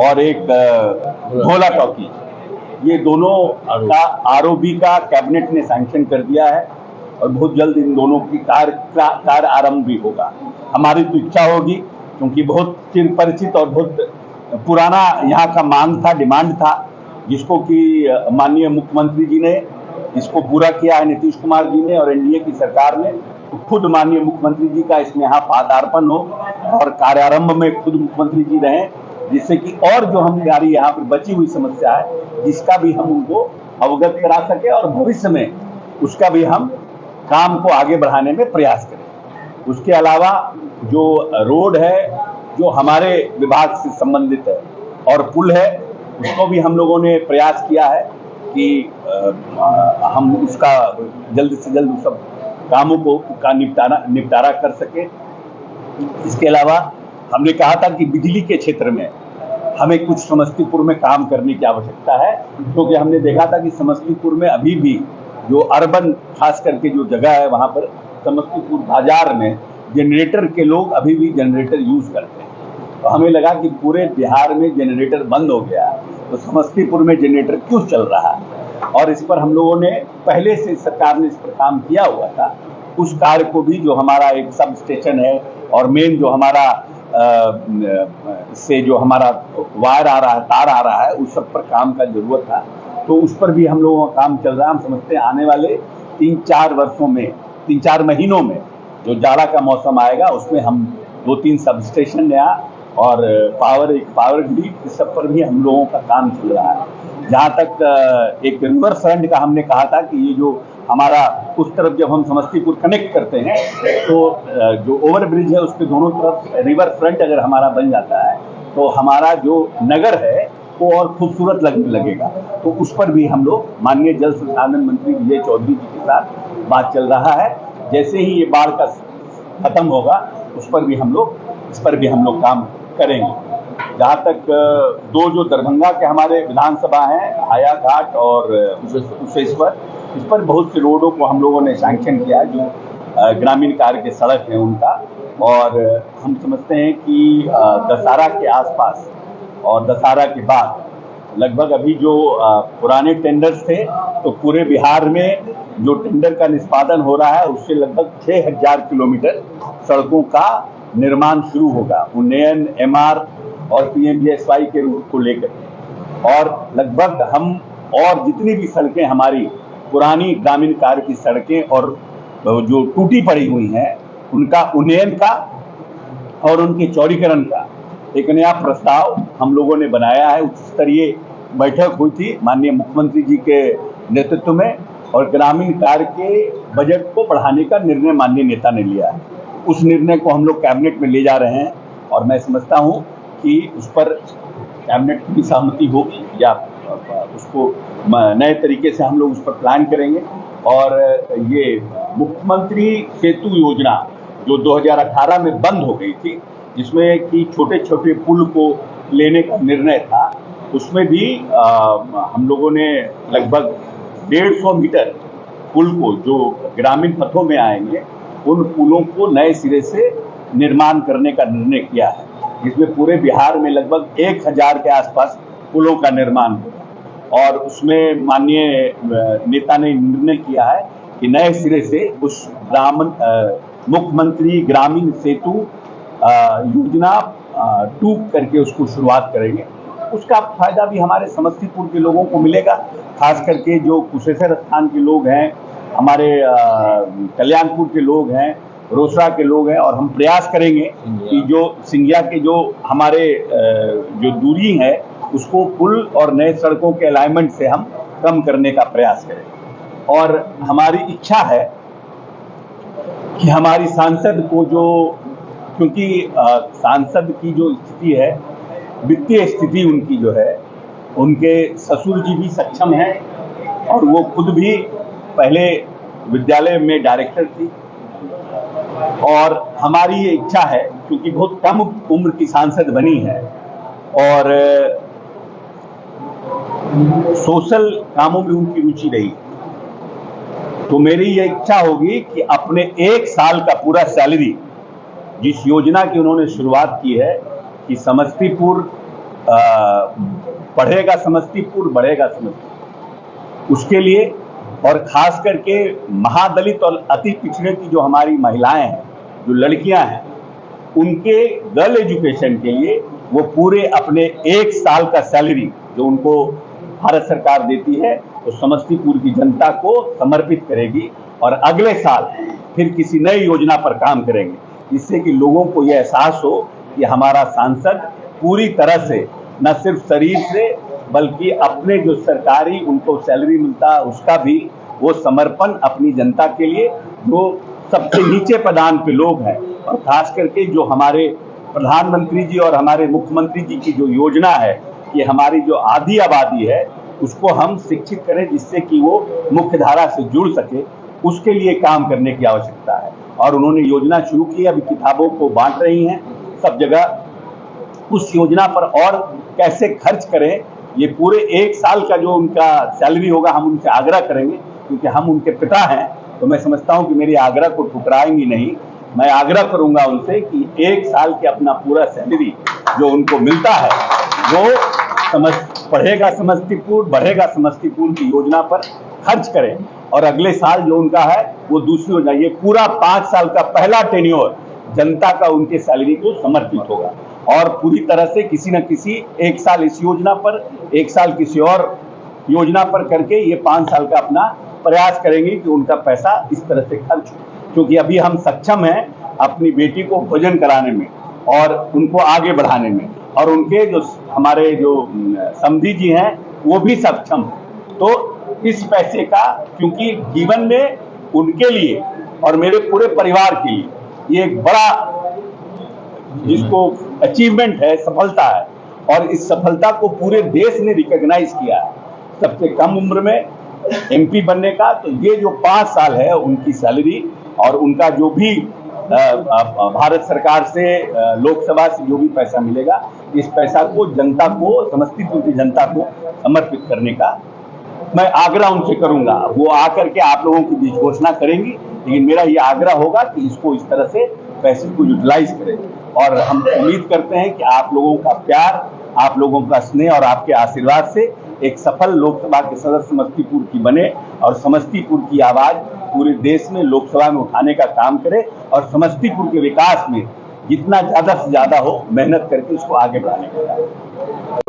और एक भोला टॉकी, ये दोनों का आरओबी का कैबिनेट ने सैंक्शन कर दिया है और बहुत जल्द इन दोनों की कार्य आरंभ भी होगा। हमारी तो इच्छा होगी, क्योंकि बहुत चिर परिचित और बहुत पुराना यहाँ का मांग था, डिमांड था, जिसको कि माननीय मुख्यमंत्री जी ने इसको पूरा किया है, नीतीश कुमार जी ने और एनडीए की सरकार ने। तो खुद माननीय मुख्यमंत्री जी का इसमें यहाँ पादार्पण हो और कार्यारंभ में खुद मुख्यमंत्री जी रहें, जिससे कि और जो हमारी यहाँ पर बची हुई समस्या है जिसका भी हम उनको अवगत करा सके और भविष्य में उसका भी हम काम को आगे बढ़ाने में प्रयास करें। उसके अलावा जो रोड है जो हमारे विभाग से संबंधित है और पुल है, उसको भी हम लोगों ने प्रयास किया है कि हम उसका जल्द से जल्द सब कामों का निपटारा कर सके। इसके अलावा हमने कहा था कि बिजली के क्षेत्र में हमें कुछ समस्तीपुर में काम करने की आवश्यकता है, क्योंकि हमने देखा था कि समस्तीपुर में अभी भी जो अर्बन खास करके जो जगह है वहाँ पर समस्तीपुर बाजार में जनरेटर के लोग अभी भी जनरेटर यूज करते हैं। तो हमें लगा कि पूरे बिहार में जनरेटर बंद हो गया, तो समस्तीपुर में जनरेटर क्यों चल रहा है, और इस पर हम लोगों ने पहले से सरकार ने इस पर काम किया हुआ था। उस कार्य को भी, जो हमारा एक सब स्टेशन है और मेन जो हमारा से जो हमारा वायर आ रहा है, तार आ रहा है, उस सब पर काम का जरूरत था, तो उस पर भी हम लोगों का काम चल रहा है। हम समझते हैं आने वाले 3-4 वर्षों में, 3-4 महीनों में जो जाड़ा का मौसम आएगा उसमें हम 2-3 सब स्टेशन नया और पावर ग्रिड, इस सब पर भी हम लोगों का काम चल रहा है। जहाँ तक एक रिवर फ्रंट का हमने कहा था कि ये जो हमारा उस तरफ जब हम समस्तीपुर कनेक्ट करते हैं तो जो ओवर ब्रिज है उसके दोनों तरफ रिवर फ्रंट अगर हमारा बन जाता है तो हमारा जो नगर है वो और खूबसूरत लगने लगेगा। तो उस पर भी हम लोग माननीय जल संसाधन मंत्री विजय चौधरी जी के साथ बात चल रहा है। जैसे ही ये बाढ़ का खत्म होगा इस पर भी हम लोग काम करेंगे। जहाँ तक दो जो दरभंगा के हमारे विधानसभा हैं, हायाघाट और कुशेश्वर, इस पर बहुत से रोडों को हम लोगों ने सैंक्शन किया है, जो ग्रामीण कार्य के सड़क हैं उनका। और हम समझते हैं कि दशहरा के आसपास और दशहरा के बाद लगभग अभी जो पुराने टेंडर्स थे, तो पूरे बिहार में जो टेंडर का निष्पादन हो रहा है उससे लगभग 6000 किलोमीटर सड़कों का निर्माण शुरू होगा, उन्नयन, एमआर और पीएमजीएसवाई के रूट को लेकर। और लगभग हम और जितनी भी सड़कें हमारी पुरानी ग्रामीण कार्य की सड़कें और जो टूटी पड़ी हुई हैं उनका उन्नयन का और उनके चौड़ीकरण का एक नया प्रस्ताव हम लोगों ने बनाया है। उच्च स्तरीय बैठक हुई थी माननीय मुख्यमंत्री जी के नेतृत्व में, और ग्रामीण कार्य के बजट को बढ़ाने का निर्णय माननीय नेता ने लिया है। उस निर्णय को हम लोग कैबिनेट में ले जा रहे हैं और मैं समझता हूँ कि उस पर कैबिनेट की सहमति होगी या उसको नए तरीके से हम लोग उस पर प्लान करेंगे। और ये मुख्यमंत्री सेतु योजना जो 2018 में बंद हो गई थी, जिसमें कि छोटे छोटे पुल को लेने का निर्णय था, उसमें भी हम लोगों ने लगभग 150 मीटर पुल को जो ग्रामीण पथों में आएंगे उन पुलों को नए सिरे से निर्माण करने का निर्णय किया है, जिसमें पूरे बिहार में लगभग 1000 के आसपास पुलों का निर्माण होगा। और उसमें माननीय नेता ने निर्णय किया है कि नए सिरे से उस मुख्यमंत्री ग्रामीण सेतु योजना 2 करके उसको शुरुआत करेंगे। उसका फायदा भी हमारे समस्तीपुर के लोगों को मिलेगा, खास करके जो कुशेश्वर स्थान के लोग हैं, हमारे कल्याणपुर के लोग हैं, रोसड़ा के लोग हैं। और हम प्रयास करेंगे कि जो सिंधिया के जो हमारे जो दूरी है उसको पुल और नए सड़कों के अलाइनमेंट से हम कम करने का प्रयास करें। और हमारी इच्छा है कि हमारी सांसद को जो, क्योंकि सांसद की जो स्थिति है, वित्तीय स्थिति उनकी जो है, उनके ससुर जी भी सक्षम हैं और वो खुद भी पहले विद्यालय में डायरेक्टर थी। और हमारी ये इच्छा है, क्योंकि बहुत कम उम्र की सांसद बनी है और सोशल कामों में उनकी रुचि रही, तो मेरी ये इच्छा होगी कि अपने 1 साल का पूरा सैलरी जिस योजना की उन्होंने शुरुआत की है कि समस्तीपुर पढ़ेगा समस्तीपुर, बढ़ेगा समस्तीपुर, उसके लिए और खास करके महादलित और अति पिछड़े की जो हमारी महिलाएं हैं, जो लड़कियां हैं, उनके गर्ल एजुकेशन के लिए वो पूरे अपने 1 साल का सैलरी जो उनको भारत सरकार देती है तो समस्तीपुर की जनता को समर्पित करेगी और अगले साल फिर किसी नई योजना पर काम करेंगे, जिससे कि लोगों को यह एहसास हो कि हमारा सांसद पूरी तरह से न सिर्फ शरीर से बल्कि अपने जो सरकारी उनको सैलरी मिलता है उसका भी वो समर्पण अपनी जनता के लिए, जो सबसे नीचे पदान पे लोग हैं, और खास करके जो हमारे प्रधानमंत्री जी और हमारे मुख्यमंत्री जी की जो योजना है कि हमारी जो आधी आबादी है उसको हम शिक्षित करें जिससे कि वो मुख्य धारा से जुड़ सके, उसके लिए काम करने की आवश्यकता है। और उन्होंने योजना शुरू की, अभी किताबों को बांट रही हैं सब जगह। उस योजना पर और कैसे खर्च करें, ये पूरे 1 साल का जो उनका सैलरी होगा हम उनसे आग्रह करेंगे, क्योंकि हम उनके पिता हैं तो मैं समझता हूं कि मेरी आग्रह को ठुकराएंगी नहीं। मैं आग्रह करूंगा उनसे कि 1 साल के अपना पूरा सैलरी जो उनको मिलता है वो पढ़ेगा समस्तीपुर, बढ़ेगा समस्तीपुर की योजना पर खर्च करें और अगले साल जो उनका है वो दूसरी योजना, ये पूरा 5 साल का पहला टेन्योर जनता का उनके सैलरी को समर्पित होगा और पूरी तरह से किसी न किसी 1 साल इस योजना पर, 1 साल किसी और योजना पर करके ये 5 साल का अपना प्रयास करेंगे कि उनका पैसा इस तरह से खर्च हो, क्योंकि अभी हम सक्षम हैं अपनी बेटी को भोजन कराने में और उनको आगे बढ़ाने में, और उनके जो हमारे जो समधी जी हैं वो भी सक्षम हैं। तो इस पैसे का, क्योंकि जीवन में उनके लिए और मेरे पूरे परिवार के लिए ये एक बड़ा जिसको अचीवमेंट है, सफलता है, और इस सफलता को पूरे देश ने रिकॉग्नाइज किया है सबसे कम उम्र में एमपी बनने का। तो ये जो 5 साल है उनकी सैलरी और उनका जो भी भारत सरकार से लोकसभा से जो भी पैसा मिलेगा, इस पैसा को जनता को, समस्तीपुर की जनता को समर्पित करने का मैं आग्रह उनसे करूंगा। वो आकर के आप लोगों के बीच घोषणा करेंगी, लेकिन मेरा ये आग्रह होगा कि इसको इस तरह से पैसे को यूटिलाइज करें। और हम उम्मीद करते हैं कि आप लोगों का प्यार, आप लोगों का स्नेह और आपके आशीर्वाद से एक सफल लोकसभा के सदस्य समस्तीपुर की बने और समस्तीपुर की आवाज पूरे देश में लोकसभा में उठाने का काम करे और समस्तीपुर के विकास में जितना ज्यादा से ज्यादा हो मेहनत करके उसको आगे बढ़ाने का काम।